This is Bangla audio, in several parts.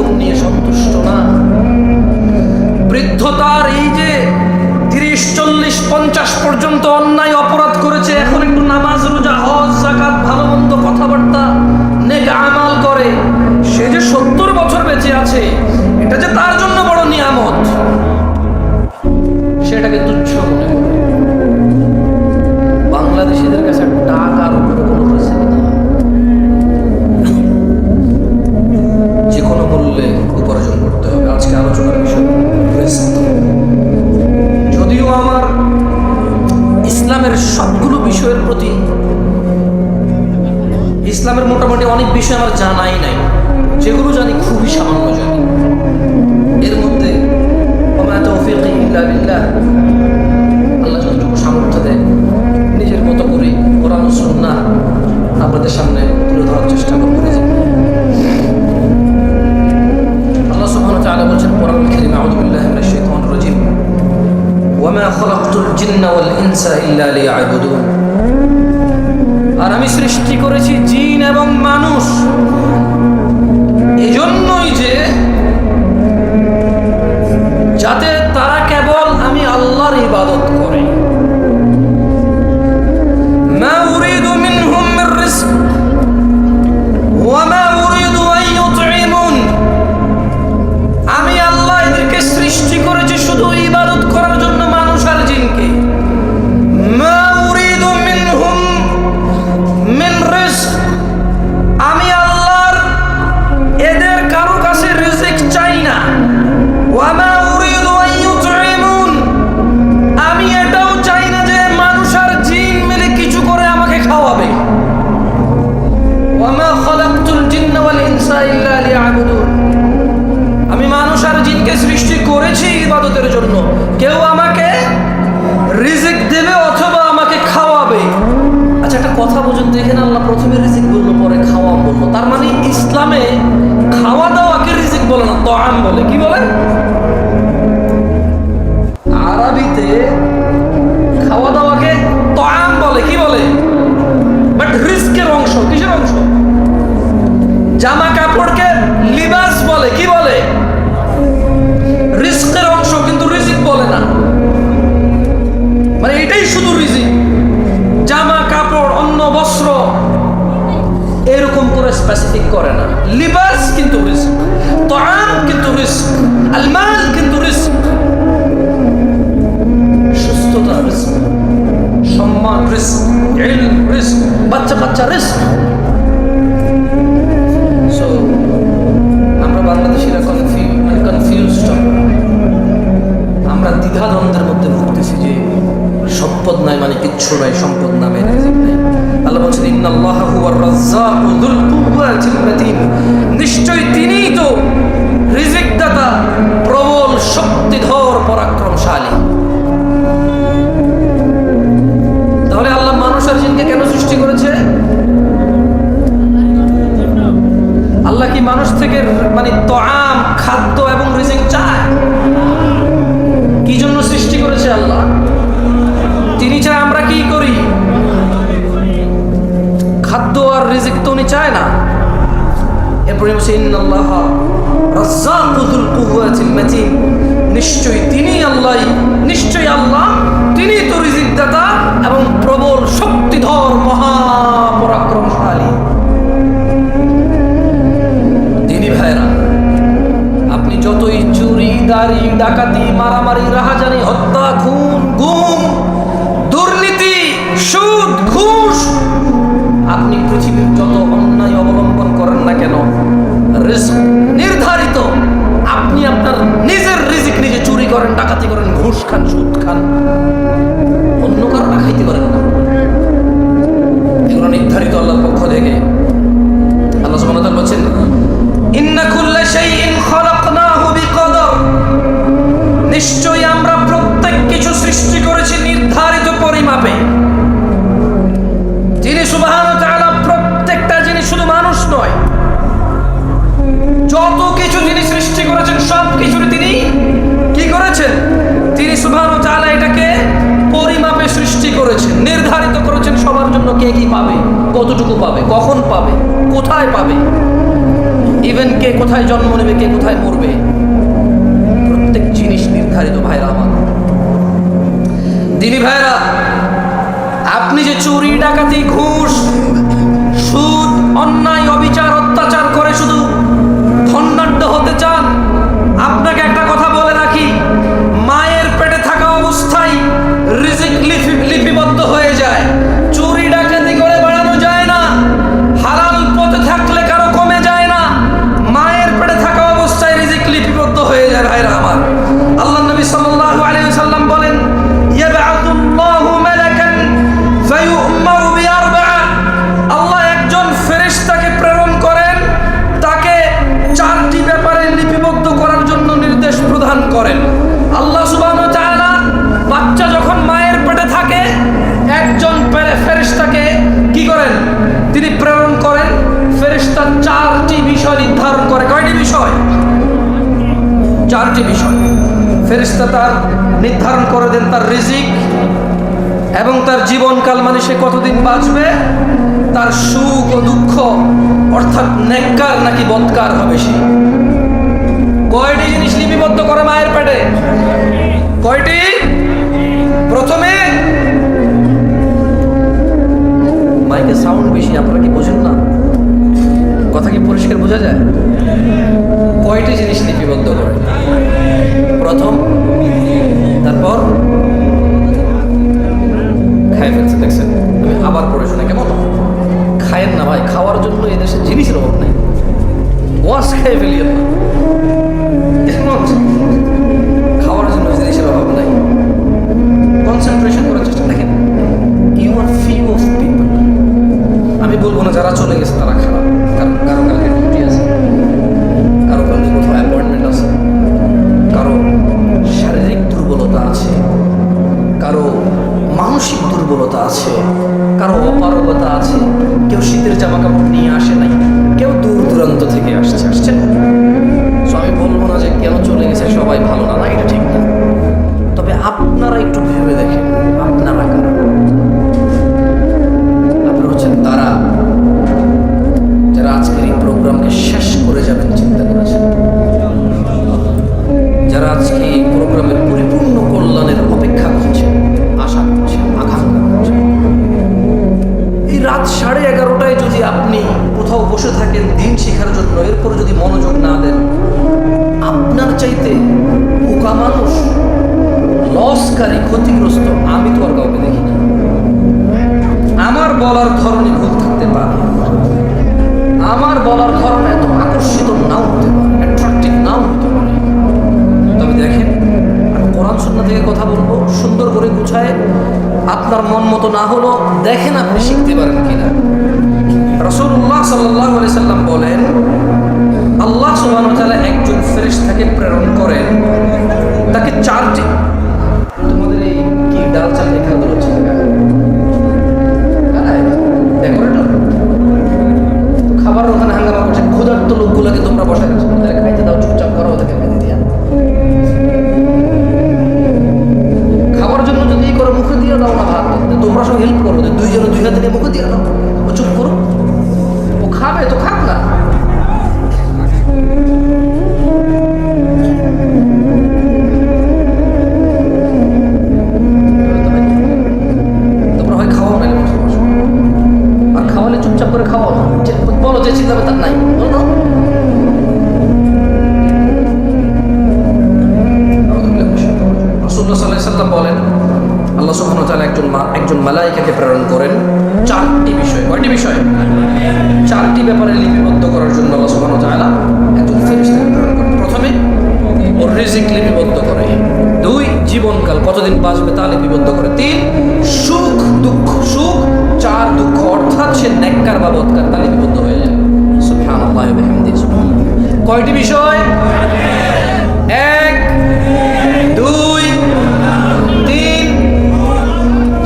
জীবন নিয়ে সন্তুষ্ট না। বৃদ্ধতার এই যে 30, 40, 50 পর্যন্ত অন্যায় অপরাধ করেছে, এখন একটু নামাজ, রোজা, হজ, যাকাত, ভালো মন্দ কথাবার্তা, নেক আমাল করে, সে যে 70 বছর বেঁচে আছে, এটা যে তার জন্য বড় নিয়ামত, সেটাকে তুচ্ছ মনে করে। বাংলাদেশিদের কাছে টাকার উপরে কোনো রিস্ক না, যে কোনো মূল্যে উপার্জন করতে হবে। আজকে আলোচনার বিষয় রিস্ক। যদিও আমার ইসলামের সবগুলো বিষয়ের প্রতি, ইসলামের মোটামুটি অনেক বিষয় আমার জানাই নাই, যেগুলো জানি খুবই সামান্য জানি। এর মধ্যে ওমা তাওফীকি ইল্লা বিল্লাহ, আল্লাহ যতটুকু সামর্থ্য দেয় নিজের মতো করে কোরআন ও সুন্নাহ আপনাদের সামনে তুলে ধরার চেষ্টা করব। আল্লাহ সুবহানাহু ওয়া তাআলা বলেছেন কোরআনুল কারীম, আউযু বিল্লাহি মিনাশ শাইতানির রাজীম, ওয়ামা খালাকতুল জিন্না ওয়াল ইনসা ইল্লা লিয়াবুদুন। আর আমি সৃষ্টি করেছি জিন এবং মানুষ এজন্যই যে যাতে তারা কেবল আমি আল্লাহর ইবাদত করে। মা উরিদু মিনহুম মির রিজক ওয়া মা উরিদু আন ইউতঈমুন। আমি আল্লাহ এদেরকে সৃষ্টি করেছি শুধু ইবাদত করার জন্য, মানুষ আর জিনকে। মা উরিদু মিনহুম মিন রিজক, আমি আল্লাহর এদের কারো কাছে রিজিক চাই না। ওয়া মা উরিদু আন ইউতঈমুন, আমি এটাও চাই না যে মানুষ আর জিন মিলে কিছু করে আমাকে খাওয়াবে। ওয়া মা খালাকতুল জিন্না ওয়াল ইনসা ইল্লা লিয়াবুদুন, আমি মানুষ আর জিনকে সৃষ্টি করেছি ইবাদতের জন্য। কেউ আমাকে রিজিক দেবে অথবা আমাকে খাওয়াবে। আচ্ছা, একটা কথা বুঝুন, দেখেন আল্লাহ প্রথমে রিজিক বললো, পরে খাওয়া বললো। তার মানে ইসলামে খাওয়া দাওয়াকে রিজিক বলে না, তাআম বলে। কি বলে? আরবিতে খাওয়া দাওয়াকে তাআম বলে। কি বলে? বাট রিজকের অংশ। কিসের অংশ? জামা কাপড়কে লিবাস বলে। কি বলে? রিজকের অংশ, কিন্তু রিজিক বলে না। মানে এটাই শুধু রিজিক। জামা কাপড়, অন্ন, বস্ত্র এরকম করে স্পেসিফিক করে না। লিবাস কিন্তু রিস্ক, তাআম কিন্তু রিস্ক, আল মাল কিন্তু রিস্ক, সুস্থতা রিস্ক, সম্মান রিস্ক, ইলম রিস্ক, বাচ্চা কাচ্চা রিস্ক। সো আমরা বাংলাদেশিরা কনফিউজড, আমরা দ্বিধাদ্বন্দ্বের মধ্যে ভুগতেছি যে সম্পদ নাই মানে কিচ্ছু নাই, সম্পদ নামে রিজিক নাই। আল্লাহ বলছেন ইন্নাল্লাহা হুয়ার রাজ্জাকু যুল কুওয়াতিল মাতিন, নিশ্চয়ই তিনিই তো রিজিক দাতা, প্রবল শক্তিধর, পরাক্রমশালী। তাহলে আল্লাহ মানুষ আর জিনকে কেন সৃষ্টি করেছে? আল্লাহ কি মানুষ থেকে মানে তাআম, খাদ্য এবং রিজিক চায়? কি জন্য সৃষ্টি করেছে আল্লাহ? তিনি চায় আমরা কি করি? খাদ্য আর রিজিক তো উনি চায় না। এরপরে বলছে ইন্নাল্লাহা রাজ্জাকু যুল কুওয়াতিল মাতিন, নিশ্চয়ই তিনি আল্লাহ, নিশ্চয়ই আল্লাহ তিনি তো রিজিক দাতা এবং প্রবল শক্তিধর, মহাপরাক্রমশালী। তিনি ভাইরা, আপনি যতই চুরি, দাড়ি, ডাকাতি, মারামারি, রাহাজানি, হত্যা, খুন, গুম, দুর্নীতি, সুদ, ঘুষ, আপনি পৃথিবীর যত অন্যায় অবলম্বন করেন না কেন, রিস্ক নির্ধারিত। আপনি আপনার নিজের রিজিক নিজে চুরি করেন, ডাকাতি করেন, ঘুষ খান, সুদ খান, অন্য কারো না খাইতে পারেন না। এগুলো নির্ধারিত আল্লাহর পক্ষ থেকে। আল্লাহ সুবহানাহু ওয়া তাআলা বলেন ইন্না কুল্লা শাইইন খালাকনাহু বিকদর, নিশ্চয়ই আমরা প্রত্যেক কিছু সৃষ্টি করেছি নির্ধারিত পরিমাপে। তিনি সুবহানাহু ওয়া তাআলা প্রত্যেকটা জিনিস, শুধু মানুষ নয়, যত কিছু তিনি সৃষ্টি করেছেন সব কিছুর তিনি কি করেছেন? তিনি সুবহানাহু ওয়া তাআলা এটাকে পরিমাপে সৃষ্টি করেছেন, নির্ধারিত করেছেন সবার জন্য কে কি পাবে, কতটুকু পাবে, কখন পাবে, কোথায় পাবে। ইভেন কে কোথায় জন্ম নেবে, কে কোথায় মরবে, প্রত্যেক জিনিস নির্ধারিত। ভাইরা আমার, দিনী ভাইরা, আপনি যে চুরি, ডাকাতি, ঘুষ, সুদ, অন্যায়, অবিচার, অত্যাচার করে শুধু ধনাঢ্য হতে চান, আপনাকে একটা কথা বলে রাখি, মায়ের পেটে থাকা অবস্থায় রিজিক লিপিবদ্ধ হয়ে যায়। চুরি ডাকাতি করে বাড়ানো যায় না, হালাল পথে থাকলে কারো কমে যায় না, মায়ের পেটে থাকা অবস্থায় রিজিক লিপিবদ্ধ হয়ে যায়। ভাইরা আমার, আল্লাহ নবী সাল্লাল্লাহু আলাইহি ওয়াসাল্লাম বলেন, ইয়াবআতুল্লাহু মালাকান ফায়ু'মারু বিআরবা'a, আল্লাহ একজন ফেরেশতাকে প্রেরণ করেন, তাকে চারটি ব্যাপারে লিপিবদ্ধ করার জন্য নির্দেশ প্রদান করেন। আল্লাহ সুবহানাহু ওয়া তাআলা বাচ্চা যখন মায়ের পেটে থাকে, একজন ফেরেশতাকে কি করেন? তিনি প্রেরণ করেন। ফেরেশতা চারটি বিষয় নির্ধারণ করে। কয়টি বিষয়? চারটি বিষয়। ফেরেশতা তার নির্ধারণ করে দেন তার রিজিক এবং তার জীবনকাল, মানে সে কতদিন বাঁচবে, তার সুখ ও দুঃখ, অর্থাৎ নেককার নাকি বদকার হবে সে। কয়টি জিনিস লিপিবদ্ধ করে মায়ের পেটে? কয়টি? প্রথমে, মাইকে সাউন্ড বেশি, আপনারা কি বোঝেন না? কথা কি পরিষ্কার বোঝা যায়? কয়টি জিনিস লিপিবদ্ধ করে? প্রথম, তারপর খাই ফেলছে, দেখছেন? আমি আবার পড়ে শুনে কেমন? খায়েন না ভাই, খাওয়ার জন্য এই দেশে জিনিসের অভাব নেই। ওয়াশ খেয়ে ফেলিয়েন না, খাওয়ার জন্য জিনিসের অভাব নাই। কনসেন্ট্রেশন করার চেষ্টা। দেখেন, you are few of people, আমি বলবো না যারা চলে গেছে তারা খারাপ, কারণ কারো কালকে ডিউটি আছে, কারো কালকে কোথাও অ্যাপয়েন্টমেন্ট আছে, কারো শারীরিক দুর্বলতা আছে, কারো মানসিক দুর্বলতা আছে, কারো অপারগতা আছে, কেউ শীতের জামা কাপড় নিয়ে আসে নাই, কেউ দূর দূরান্ত থেকে আসছে। সো আমি বলবো না যে কেন চলে গেছে সবাই ভালো না, না, এটা ঠিক না। তবে আপনারা একটু ভেবে দেখেন, আপনারা কারা? আপনারা হচ্ছেন তারা যারা আজকের এই প্রোগ্রামকে শেষ করে যাবেন চিন্তা করেছেন, যারা আজকে এই প্রোগ্রামের পরিপূর্ণ কল্যাণের অপেক্ষা করছেন, আশা করছেন, আকাঙ্ক্ষা করছেন। এই রাত 11:30টায় যদি আপনি কোথাও বসে থাকেন দিন শেখার জন্য, এরপরে যদি মনোযোগ না দেন, আপনার চাইতে বোকা মানুষ, লসকারী, ক্ষতিগ্রস্ত আমি তো আর কাউকে দেখি না। আমার বলার ধরনে ভুল থাকতে পারে, আমার বলার ধরন এত আকর্ষিত নাও হতে পারে, অ্যাট্রাকটিভ নাও হতে পারে, তবে দেখেন, আমি কোরআন সুন্নাহ থেকে কথা বলবো, সুন্দর করে গুছায়, আপনার মন মতো না হলো দেখেন আপনি শিখতে পারেন কিনা। রাসূলুল্লাহ সাল্লাল্লাহু আলাইহি সাল্লাম বলেন, আল্লাহ সুবহানাহু ওয়া তাআলা একজন ফেরেশতাকে প্রেরণ করেন, তাকে চারটি, তোমাদের এই কি ডাল চাল লেখা হচ্ছে ডেকোরেটর, খাবার ওখানে হাঙ্গামা করছে, ক্ষুধার্ত লোকগুলোকে তোমরা বসায় রাখছো, তাদের খাইতে দাও, চুপচাপ করো, ওদেরকে খাইতে দিয়া। খাবার জন্য যদি করো, মুখে দিয়ে দাও না ভাত, তোমরা সব হেল্প করো, দুইজনে দুই হাতে নিয়ে মুখে দিয়ে দাও, ও চুপ করো, ও খাবে তো খাক না। তোমরা হয় খাওয়াও না, আর খাওয়ালে চুপচাপ করে খাওয়াও না, বলো যে চিন্তা তার নাই, বলো। রাসূলুল্লাহ সাল্লাল্লাহু আলাইহি ওয়াসাল্লাম বলেন, আল্লাহ সুবহানাহু ওয়া তাআলা একজন মালায়েকাকে প্রেরণ করেন চারটি বিষয়। কয়টি বিষয়? চারটি ব্যাপারে লিপিবদ্ধ করার জন্য আল্লাহ সুবহানাহু ওয়া তাআলা একজন ফেরেশতাকে প্রেরণ করেন। প্রথমে ওর রিজিক লিপিবদ্ধ করে, 2 জীবনকাল কতদিন বাঁচবে তা লিপিবদ্ধ করে, 3 সুখ দুঃখ, সুখ, 4 দুঃখ, অর্থাৎ সে নেককার বা বদকার তা লিপিবদ্ধ হয়ে যায়। সুবহানাল্লাহ ওয়া বিহামদিহি। কয়টি বিষয়? 1, 2, 3,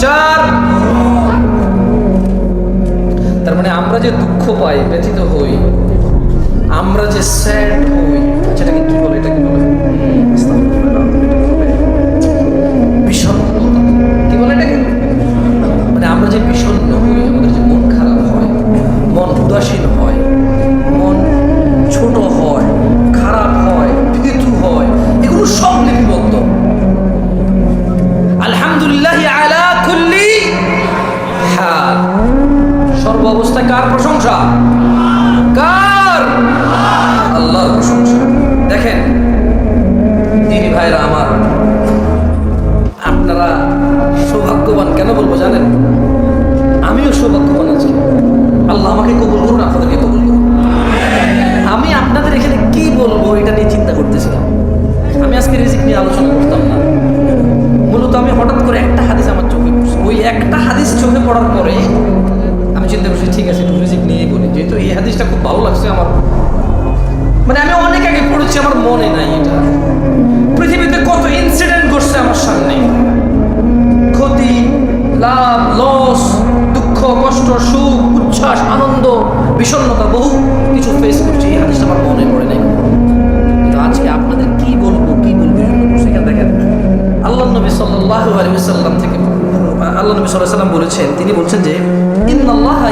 4। তার মানে আমরা যে দুঃখ পাই, ব্যথিত হই, আমরা যে স্যাড হই, এটাকে কি বলে, এটা কি বলে, বিষণ্ণ, কি বলে এটাকে? মানে আমরা যে বিষণ্ণ হই, আমাদের যে মন খারাপ হয়, মন উদাসীন হয়, মন ছোট লাগছে আমার, মানে আমি অনেক আগে পড়েছি, আমার মনে নাই এটা। পৃথিবীতে কত ইনসিডেন্ট ঘটছে আমার সামনে, ক্ষতি, লাভ, লস, দুঃখ, কষ্ট, সুখ, উচ্ছ্বাস, আনন্দ, বিষণ্ণতা, বহু কিছু ফেস করছি। এই হাদিসটা আমার মনে পড়ে নাই। কিন্তু আজকে আপনাদের কি বলবো সেখানে দেখেন আল্লাহ নবী সাল্লাল্লাহু আলাইহি ওয়াসাল্লাম থেকে, আল্লাহ নবী সাল্লাল্লাহু আলাইহি ওয়াসাল্লাম বলেছেন, তিনি বলছেন যে ইন্নাল্লাহা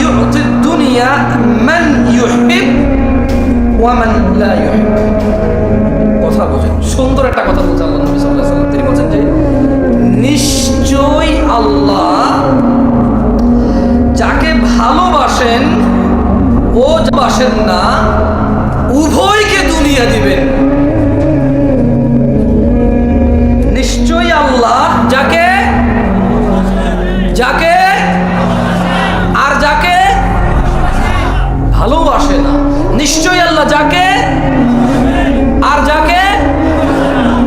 ইউ'তি দুনিয়া মান ইউহিব ওয়া মান লা ইউহিব। কথা বোঝেন, সুন্দর একটা কথা বলছেন আল্লাহ নবী সাল্লাল্লাহু আলাইহি ওয়াসাল্লাম। তিনি বলছেন যে নিশ্চয়ই আল্লাহ যাকে ভালোবাসেন ও বাসেন না উভয়কে দুনিয়া দিবেন। নিশ্চয়ই আল্লাহ যাকে আর যাকে ভালোবাসে না, নিশ্চয়ই আল্লাহ যাকে আর যাকে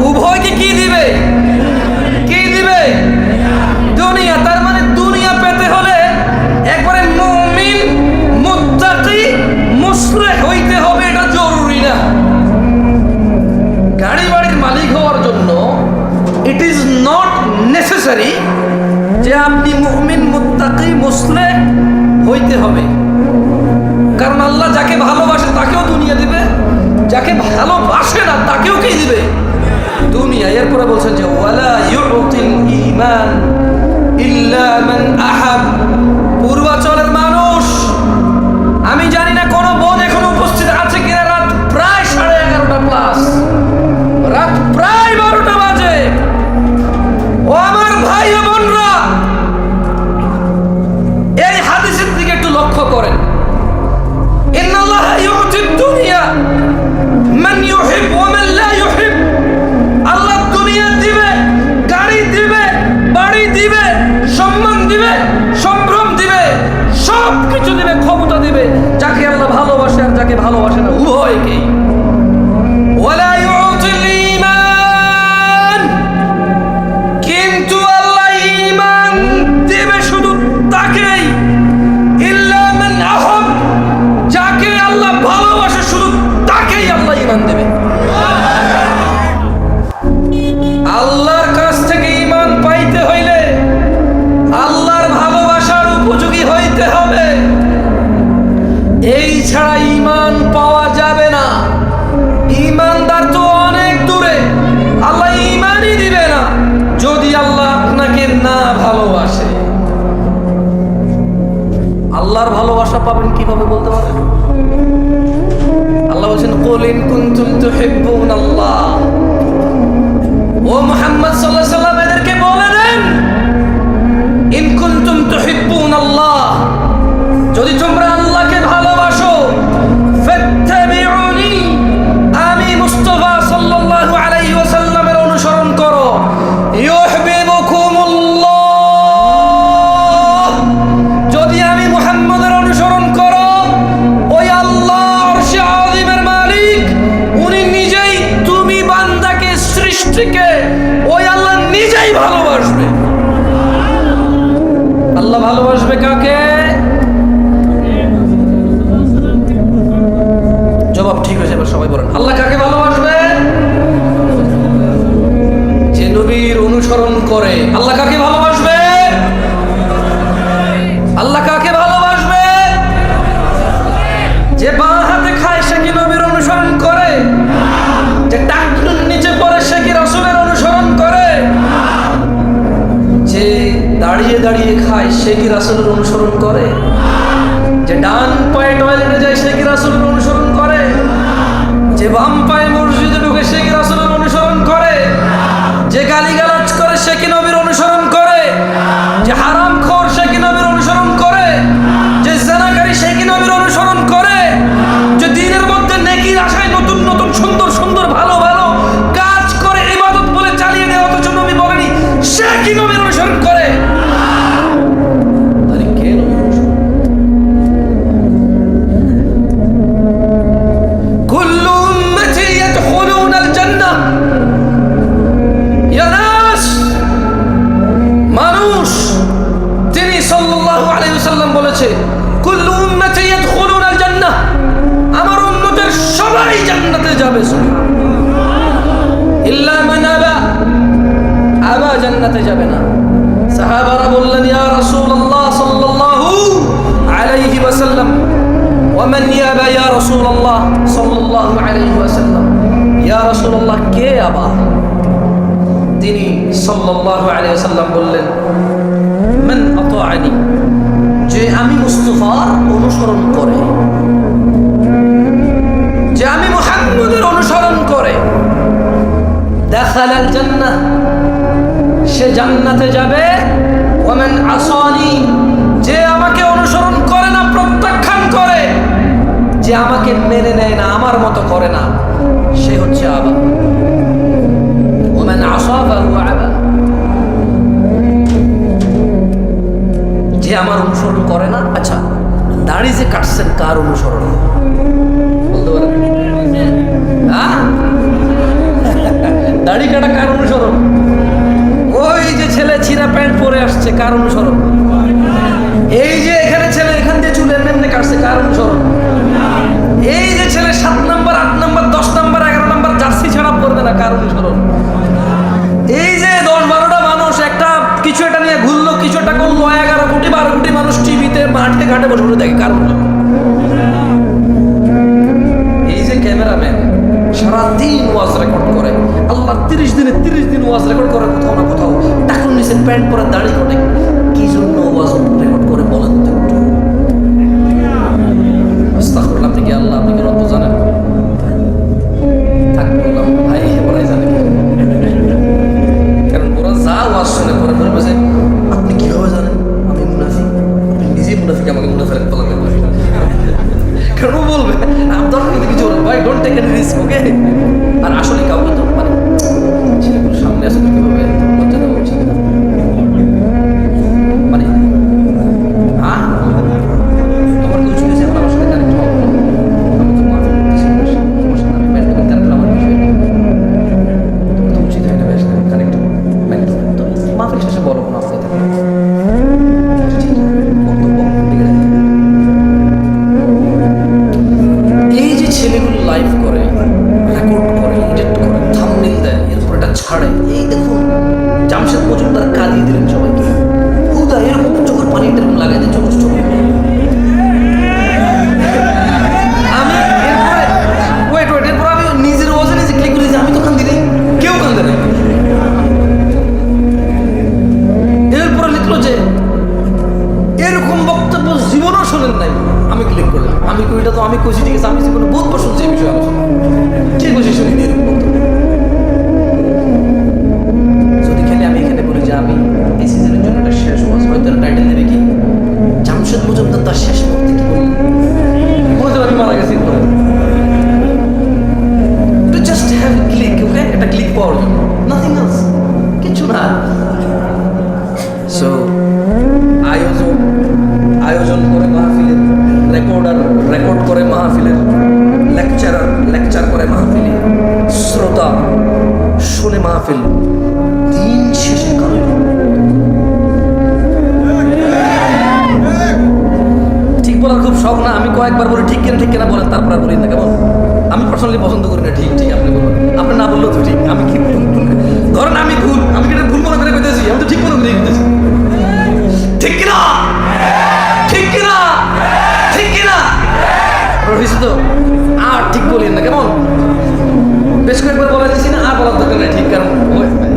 উভয়কে কি দিবে? দুনিয়া। তার মানে দুনিয়া পেতে হলে একবারে মুমিন, মুত্তাকি, মুসলিহ হইতে হবে, এটা জরুরি না। গাড়ি বাড়ির মালিক হওয়ার জন্য ইট ইজ নট নেসেসারি যে আপনি মুমিন, মুত্তাকি, মুসলিহ হইতে হবে। কারণ আল্লাহ যাকে ভালোবাসে তাকেও দুনিয়া দিবে, যাকে ভালোবাসে না তাকেও কি দিবে? দুনিয়া। এরপরে বলছেন যে ওয়ালা ইউতিল ঈমান ইল্লা মান আহাব। পূর্বাচলের মানুষ, আমি জানি না কোন বোন এখন উপস্থিত আছে কিনা, রাত প্রায় 11:30 প্লাস, রাত প্রায় 12টা বাজে। ও আমার ভাই ও বোনরা, এই হাদিসের দিকে একটু লক্ষ্য করেন। ইন্নাল্লাহা ইউতিদ দুনিয়া মান ইউহিব ওয়া মান লা ইউহিব। আল্লাহ দুনিয়া দিবে, গাড়ি দিবে, বাড়ি দিবে, সম্মান দিবে, সম্ভ্রম দিবে, সব কিছু দিবে, ক্ষমতা দিবে যাকে আল্লাহ ভালোবাসে আর যাকে ভালোবাসে না উভয়কেই। ওয়ালা ইউতিল ঈমান, কিন্তু আল্লাহ ঈমান দিবে শুধু তাকেই, ইল্লা মান আহাব, যাকে আল্লাহ ভালোবাসে শুধু তাকেই আল্লাহ ঈমান দেবে। আল্লাহর কাছ থেকে ঈমান পাইতে হইলে আল্লাহর ভালোবাসার উপযোগী হইতে হবে, এই ছাড়া ঈমান পাওয়া যাবে না। ঈমানদার তো অনেক দূরে, আল্লাহ ঈমানই দিবে না যদি আল্লাহ আপনাকে না ভালোবাসে। আল্লাহর ভালোবাসা পাবেন কিভাবে বলতে পারেন? আল্লাহ বলেন কুল ইন কুনতুম তুহিব্বুনাল্লাহ। ও মুহাম্মদ সাল্লাল্লাহু আলাইহি ওয়াসাল্লাম এদেরকে বলে দেন, ইন কুনতুম তুহিব্বুনাল্লাহ, যদি তোমরা আল্লাহকে ভালোবাসো, ফাত্তাবিউনি, আমি মুস্তাফা সাল্লাল্লাহু আলাইহি ওয়াসাল্লামের অনুসরণ করো, ইউহিব্বুকুমুল্লাহ, যদি আমি মুহাম্মদের অনুসরণ করো, ওই আল্লাহ আরশে আযীমের মালিক উনি নিজেই তুমি বান্দাকে, সৃষ্টিকে ওই আল্লাহ নিজেই ভালোবাসবে। আল্লাহ ভালোবাসবে কাকে? জবাব ঠিক হয়েছে, এবার সবাই বলেন আল্লাহ কাকে ভালোবাসবে? যে নবীর অনুসরণ করে। আল্লাহ কাকে ভালোবাসবে? আল্লাহ কাকে ভালোবাসবে? যে বাঁ হাতে খায় সে কি নবীর অনুসরণ করে? যে টাকনুর নিচে পড়ে সে কি রাসূলের অনুসরণ করে? যে দাঁড়িয়ে দাঁড়িয়ে খায় সে কি রাসূলের অনুসরণ করে? যে ডান পায়ে টয়লেটে যায় সে কি রাসূলের অনুসরণ করে? যে বাম পায়ে মসজিদে ঢুকে সে কি রাসূলের অনুসরণ করে? যে গালিগালাজ করে সে কি নবীর অনুসরণ করে? যে হারামখোর সে কি নবীর অনুসরণ করে? যে জানাকারী সে কি নবীর অনুসরণ করে? যে দ্বীনের মধ্যে নেকির আশায় নতুন নতুন সুন্দর সুন্দর ভালো ভালো কাজ করে ইবাদত বলে চালিয়ে দেয়, অথচ নবী বলেনি, সে কি নবীর অনুসরণ করে? তাহলে কে নবীর অনুসরণ? জান্নাতে যাবে না। সাহাবারা বললেন, ইয়া রাসূলুল্লাহ সাল্লাল্লাহু আলাইহি ওয়াসাল্লাম, ওয়ামান ইয়াবা ইয়া রাসূলুল্লাহ সাল্লাল্লাহু আলাইহি ওয়াসাল্লাম, ইয়া রাসূলুল্লাহ কে আবার? তিনি সাল্লাল্লাহু আলাইহি ওয়াসাল্লাম বললেন, মান আতাআনি, যে আমি মুস্তাফার অনুসরণ করে, যে আমি মুহাম্মদের অনুসরণ করে, দাখালাল জান্নাহ, সে জান্নাতে যাবে। ওয়ামান আসানি, যে আমাকে অনুসরণ করে না, প্রত্যাখ্যান করে, যে আমাকে মেনে নেয় না, আমার মতো করে না, সে হচ্ছে আবা। ওয়ামান আসা ফাহুয়া আবা, যে আমার অনুসরণ করে না। আচ্ছা, দাড়ি যে কাটছেন কার অনুসরণ বলতে পারেন? দাড়ি কাটা কার অনুসরণ? ওই যে ছেলে ছিঁড়া প্যান্ট পরে আসছে, কার অনুসরণ? এই যে এখানে ছেলে এখান দিয়ে চুল এমনি কাটছে, কার অনুসরণ? এই যে ছেলে 7 number 8 number 10 number 11 number jersey ছাড়া পরবে না, কার অনুসরণ? এই যে 10-12টা মানুষ একটা কিছু একটা নিয়ে ঘুরলো, কিছু একটা করলো, 11 কোটি 12 কোটি মানুষ টিভিতে মাঠে ঘাটে বসে বসে দেখে, কার অনুসরণ? এই যে ক্যামেরাম্যান সারাদিন ওয়াজ রেকর্ড করে, আল্লাহ 30 দিন ওয়াজ রেকর্ড করে, কোথাও না কোথাও টাকুর নিচে প্যান্ট পরে দাড়ি করে, কি জন্য ওয়াজ রেকর্ড করে বলেন তো একটু? আস্তাগফিরুল্লাহ। আপনি কি আল্লাহ, আপনি কি রব জানেন? থাক বললাম, ভাই ওরাই জানে, কারণ ওরা যা ওয়াজ শুনে পরে বলবে যে আপনি কিভাবে জানেন আমি মুনাফিক? আপনি নিজেই মুনাফিক, আমাকে মুনাফিক বলেন। কারণ ও বলবে আপনার কিছু ভাই, ডোন্ট টেক এনি রিস্ক, ওকে? আর আসলে কাউকে তো মানে ছেলেগুলো সামনে আসলে কিভাবে লজ্জা দেওয়া উচিত, মানে আমার কেউ ছিল যে আমার সাথে কানেক্ট হওয়া, আমি তো মাফ করতেছি, সমস্যা না, আমি মেন্টাল ক্যারেক্টার আমার বিষয় তো উচিত হয় না বেশ কানেক্ট মেন্টাল, তো মাফের শেষে বলো কোনো আপনি থাকে বক্তব্য বিগড়ে যায়। এই যে ছেলেগুলো লাইভ করে, রেকর্ড করে, এডিট করে, থাম্বনেইল দেয়, এরপর এটা ছাড়ে, এই দেখুন জামশেদ মজুমদার কাঁদিয়ে দিলেন সবাইকে, হুদা এরকম চোখের পানি এরকম লাগাই দেয় চোখ চোখ। আমি এরপর আমি নিজের ওয়াজে নিজে ক্লিক করি যে আমি তো কান্দি নেই, কেউ কান্দে নেই। এরপরে লিখলো যে এরকম বক্তব্য জীবনও শোনেন নাই, আমি ক্লিক করলাম, আমি কইটা তো আমি কইছি, ঠিক আছে, আমি জীবনে বহুতবার শুনছি এই বিষয়ে আলোচনা, কে কইছি শুনি নি এরকম বক্তব্য। যদি খেলে আমি এখানে বলি যে আমি এই সিজনের জন্য একটা শেষ ওয়াজ, হয়তো টাইটেল দেবে কি জামশেদ মজুমদার তার শেষ মুহূর্তে কি বললেন, বলতে পারি মারা গেছি, জাস্ট হ্যাভ ক্লিক, ওকে? একটা ক্লিক পাওয়ার জন্য, নাথিং এলস, কিছু না। সো আয়োজন করে মাহফিলের, রেকর্ড করে মাহফিলের, লেকচার করে মাহফিলে, শ্রোতা শুনে মাহফিল, দিন শেষে কারণ ঠিক বলার খুব শখ না, আমি কয়েকবার বলি ঠিক কেনা বলেন, তারপর আর বলি না, কেমন? আমি পার্সোনালি পছন্দ করি না ঠিক আপনি বলুন, আপনি না বললেও তো ঠিক, আমি কি ধরেন আমি ভুল, আমি কি ভুল মনে করে পেতেছি, আমি তো ঠিক মনে করে পেতেছি, ঠিক কিনা? ঠিক কিনা? ঠিক কিনা? রহিস তো আর ঠিক বলেন না, কেমন? বেশ কয়েকবার বলা যাচ্ছি না, আর বলার দরকার নেই, ঠিক? কারণ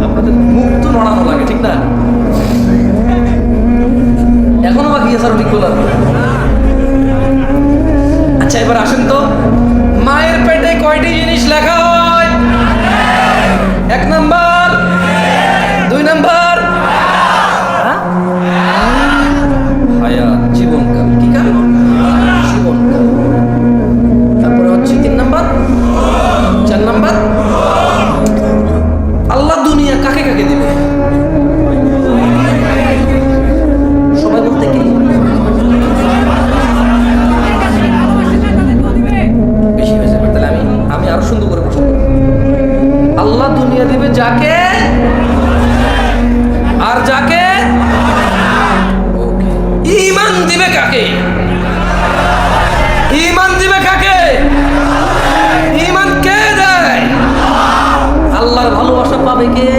আপনাদের মুখ তো নড়ানো লাগে, ঠিক না? এখনো বাকি আছে আরো ঠিক বলার। আচ্ছা, এবার আসেন তো, মায়ের পেটে কয়টি জিনিস লেখা হয়? 1 নাম্বার, 2 নাম্বার হায়াত, জীবনকাল, কি কাল? জীবনকাল। তারপরে হচ্ছে 3 নাম্বার, 4 নাম্বার আল্লাহ দুনিয়া কাকে কাকে দিবে? সবাই বলতে কি বেশি হয়েছে, তাহলে আমি আরো সুন্দর করে প্রশ্ন করব। আল্লাহ দুনিয়া দিবে যাকে, আর যাকে ঈমান দিবে কাকে? ঈমান দিবে কাকে? ঈমান কে দেয়? আল্লাহর ভালোবাসা পাবে কে?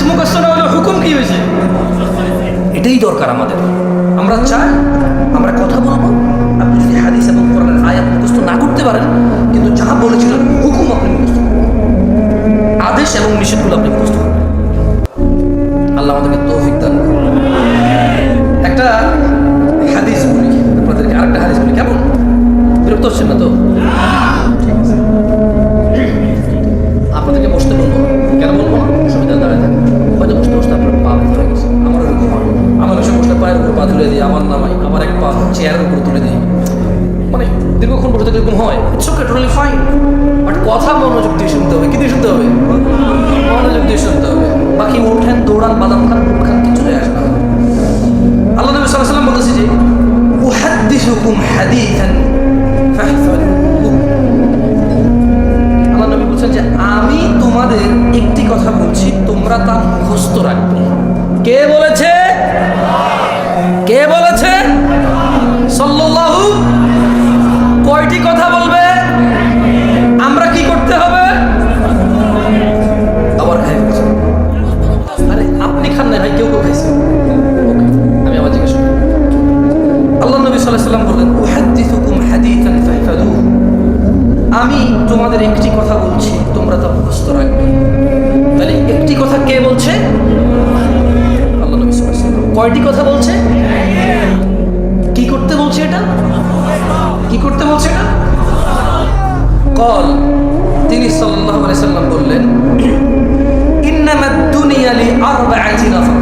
মুখস্থ না হলে হুকুম কি হয়েছে? এটাই দরকার আমাদের। আমরা চাই আমরা কথা বলবো, আপনি যদি হাদিস এবং কোরআনের আয়াত মুখস্থ না করতে পারেন, কিন্তু যা বলেছিলেন হুকুম আপনি মুখস্থ করবেন, আদেশ এবং নিষেধগুলো আপনি মুখস্থ করবেন। আল্লাহ আমাদেরকে তৌফিক দান করুন। একটা হাদিস বলি আপনাদেরকে, আরেকটা হাদিস বলি, কেমন? বিরক্ত হচ্ছেন না তো? ঠিক আছে, আপনাদেরকে বসতে বলবো না। কেন বলবো না? সুবিধা দাঁড়ায় থাকে, হয়তো বসতে বসতে আপনার পা ব্যথা হয়ে গেছে। আমার এরকম হয়, আমার এসে বসতে পায়ের উপর পা তুলে দিই, আমার নামাই, আবার এক পা চেয়ারের উপর তুলে দিই, মানে দীর্ঘক্ষণ বসে থাকলে এরকম হয়। It's okay, totally fine, but কথা মনোযোগ দিয়ে শুনতে হবে। কি দিয়ে শুনতে হবে? মনোযোগ দিয়ে শুনতে হবে। বাকি ওঠেন, দৌড়ান, বাদাম খান, বুট খান, কিছু যায় আসে না। আল্লাহ নবী সাল্লাল্লাহু আলাইহি ওয়াসাল্লাম বলেছে যে উহাদ্দিসুকুম হাদিসান ফাহফাযুহু। আল্লাহ নবী বলছেন যে আমি তোমাদের একটি কথা বলছি, তোমরা তা মুখস্থ রাখবে। কে বলেছে? কে বলেছে? সাল্লাল্লাহু। কয়টি কথা বলবে? আমরা কি করতে হবে? আবার খাই বলছে, আরে আপনি খান না ভাই, কেউ কেউ খাইছে। ওকে, আমি আবার জিজ্ঞেস করি। আল্লাহ নবী সাল্লাল্লাহু আলাইহি ওয়াসাল্লাম বললেন উহাদ্দিসুকুম হাদিসান ফাহফাযুহু। আমি তোমাদের একটি কথা বলছি, তোমরা তা মুখস্থ রাখবে। তাহলে একটি কথা কে বলছে? আল্লাহ নবী সাল্লাল্লাহু আলাইহি ওয়াসাল্লাম। কয়টি কথা বলছে? কি করতে বলছে এটা? কি করতে বলছে এটা? কল, তিনি সাল্লাল্লাহু আলাইহি ওয়াসাল্লাম বললেন ইন্নামাদ দুনিয়া লিআরবাআতি নাফর।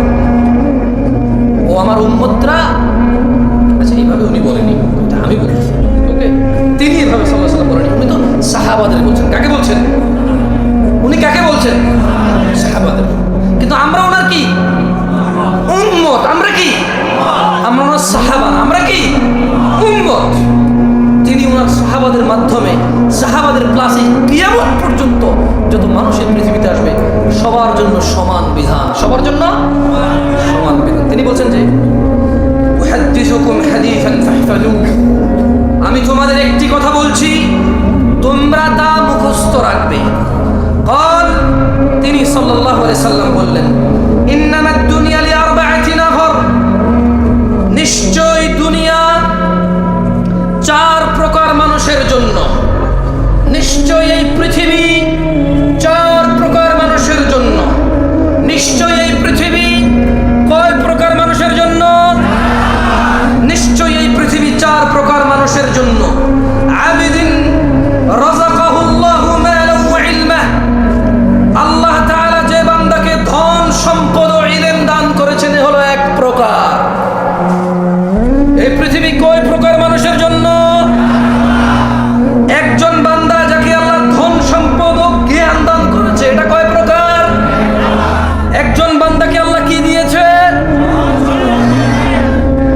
ও আমার উম্মতরা, আচ্ছা এইভাবে উনি বলেনি, এটা আমি বলছি। ওকে, তিনি এভাবে সাল্লাল্লাহু আলাইহি ওয়াসাল্লাম বলেনি, উনি তো সাহাবাদের বলছেন। কাকে বলছেন? উনি কাকে বলছেন? সাহাবাদের। কিন্তু আমরা ওনার কি উম্মত? আমরা কি? আমরা ওনার সাহাবা, আমরা কি উম্মত। তিনি ওনার সাহাবাদের মাধ্যমে, সাহাবাদের ক্লাসে কিয়ামত পর্যন্ত যত মানুষের পৃথিবীতে আসবে সবার জন্য সমান বিধান, সবার জন্য সমান বিধান। তিনি বলছেন যে উহাদ্দিসুকুম হাদিসান ফাহফাযুহু। আমি তোমাদের একটি কথা বলছি, তোমরা তা মুখস্থ রাখবে। قال, তিনি সাল্লাল্লাহু আলাইহি সাল্লাম বললেন ইন্নামাদ দুনিয়া লিআরবাআতি নাফর। নিশ্চয় দুনিয়া চার প্রকার মানুষের জন্য। নিশ্চয় এই পৃথিবী চার প্রকার মানুষের জন্য। নিশ্চয় এই পৃথিবী কয় প্রকার মানুষের জন্য? নিশ্চয় এই পৃথিবী চার প্রকার মানুষের জন্য। আবিদিন রাযাকাহুল্লাহু মালান ওয়া ইলমা। আল্লাহ তাআলা যে বান্দাকে ধন, সম্পদ ও ইলম দান করেছেন, হলো এক প্রকার। এই পৃথিবী কয় প্রকার মানুষের জন্য? একজন বান্দা যাকে আল্লাহ ধন, সম্পদ ও জ্ঞান দান করেছে, এটা কয় প্রকার? একজন বান্দাকে আল্লাহ কি দিয়েছে?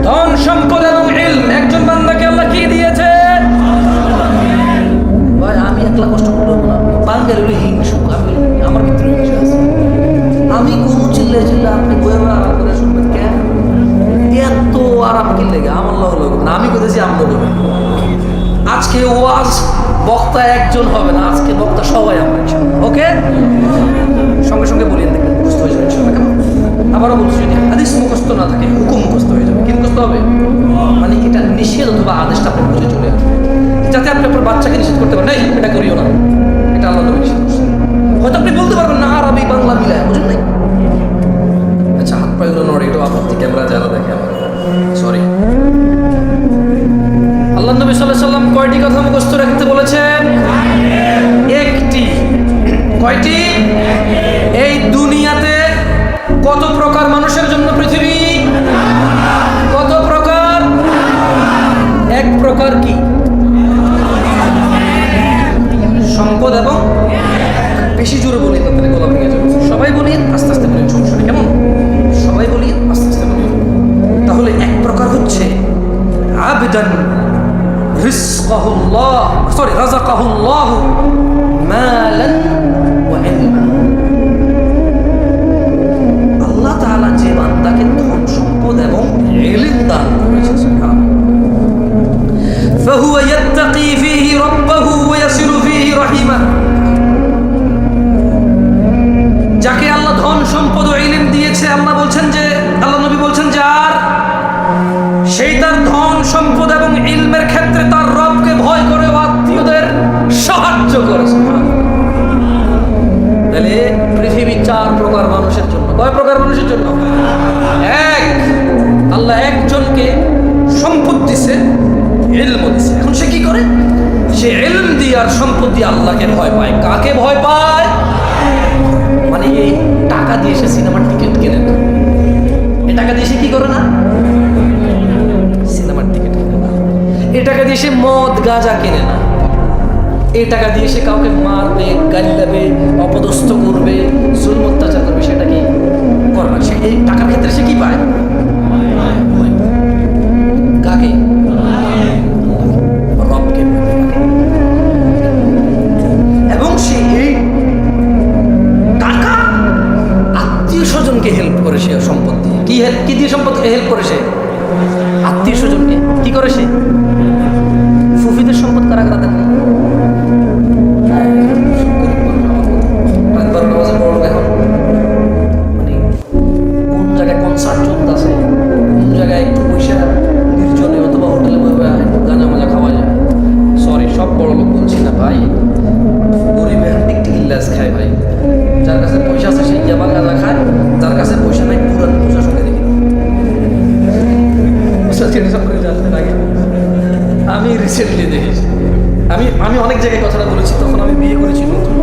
ধন, সম্পদ এবং ইলম। একজন বান্দাকে আল্লাহ কি দিয়েছে? ভাই আমি একলা কষ্ট করবো না, বাঙ্গাল হলে হিংসুক, আমার ভিতরে হিংসা আছে। আমি কোনো চিল্লে আপনি বইয়ে আরাম করে শুনবেন কেন? এত আরাম কি লেগে আমার লোক না, আমি কোথাছি আমরা লোক। আজকে ওয়াজ বক্তা একজন হবে না, আজকে বক্তা সবাই আমরা। ওকে, সঙ্গে সঙ্গে বলিয়ে দেখবেন মুখস্থ হয়ে যাবে ইনশাআল্লাহ। কেমন? আবারও বলছি, যদি হাদিস মুখস্থ না থাকে হুকুম মুখস্থ হয়ে যাবে। কি মুখস্থ হবে? মানে এটা নিষেধ অথবা আদেশটা আপনার বুঝে চলে আসবে, যাতে আপনি আপনার বাচ্চাকে নিষেধ করতে পারেন, এই এটা করিও না, এটা আল্লাহ নবী নিষেধ করছেন। হয়তো আপনি বলতে পারবেন না আরবি বাংলা মিলায়, বুঝেন নাই? আচ্ছা, হাত পায়ে গুলো নড়ে, একটু আপত্তি, ক্যামেরা যারা দেখে আমার, সরি। আল্লাহ নবী সাল্লাল্লাহু আলাইহি ওয়াসাল্লাম কয়টি কথা মুখস্থ রাখতে বলেছেন? একটি। কয়টি? এই দুনিয়াতে কত প্রকার মানুষের জন্য পৃথিবী? কত প্রকার? এক প্রকার কি? সম্পদ এবং, বেশি জোরে বলি না তাহলে গলা ভেঙে যাবে। সবাই বলি, আস্তে আস্তে বলি, সমস্যা নেই। কেমন? সবাই বলি, আস্তে আস্তে বলি। তাহলে এক প্রকার হচ্ছে আবদান রাযাকাহুল্লাহ মালান ওয়া ইলমা। আল্লাহ তাআলা ধন সম্পদ ও ইলম দিয়েছে, আল্লাহ বলছেন যে, আল্লাহ নবী বলছেন যে, আর সেই তার ধন সম্পদ এবং ইলমের ক্ষেত্রে তার রবকে ভয় করে ও আত্মীয়দের সাহায্য করে। তাহলে পৃথিবী 4 প্রকার মানুষের জন্য। কয় প্রকার মানুষের জন্য? এক, আল্লাহ একজনকে সম্পদ দিছে, ইলম দিছে। এখন সে কি করে? সে ইলম দিয়ে আর সম্পদ দিয়ে আল্লাহকে ভয় পায়। কাকে ভয় পায়? মানে এই টাকা দিয়ে সে সিনেমার টিকিট কেনে না। এই টাকা দিয়ে সে কি করে না? সিনেমার টিকিট কেনে না। এই টাকা দিয়ে সে মদ গাঁজা কেনে না। এই টাকা দিয়ে সে কাউকে মারবে, গালিবে, অপদস্থ করবে, জুলম অত্যাচার করবে, সেটা কি করে না। সে এই টাকার ক্ষেত্রে সে কি পায়? কাকে? রবকে। এবং সে এই টাকা আত্মীয় স্বজনকে হেল্প করে। সে সম্পদ দিয়ে কি দিয়ে সম্পদ হেল্প করে? সে আত্মীয় স্বজনকে কি করে? সে ফুফিদের সম্পদ কারা কারা দেন? কোন জায়গায় কনসার্ট চলতেছে, কোন জায়গায় একটু পয়সা নির্জনে অথবা হোটেলে একটু গাঁজা মাজা খাওয়া যায়। সরি, সব বড় লোক বলছি না ভাই, গরিবের টিকটিকিল্লাস খায় ভাই। যার কাছে পয়সা আছে সে ইয়াবা গাঁজা খায়, যার কাছে পয়সা নাই পুরান পয়সা সঙ্গে দেখি। আমি রিসেন্টলি দেখেছি, আমি অনেক জায়গায় কথাটা বলেছি, তখন আমি বিয়ে করেছি নতুন।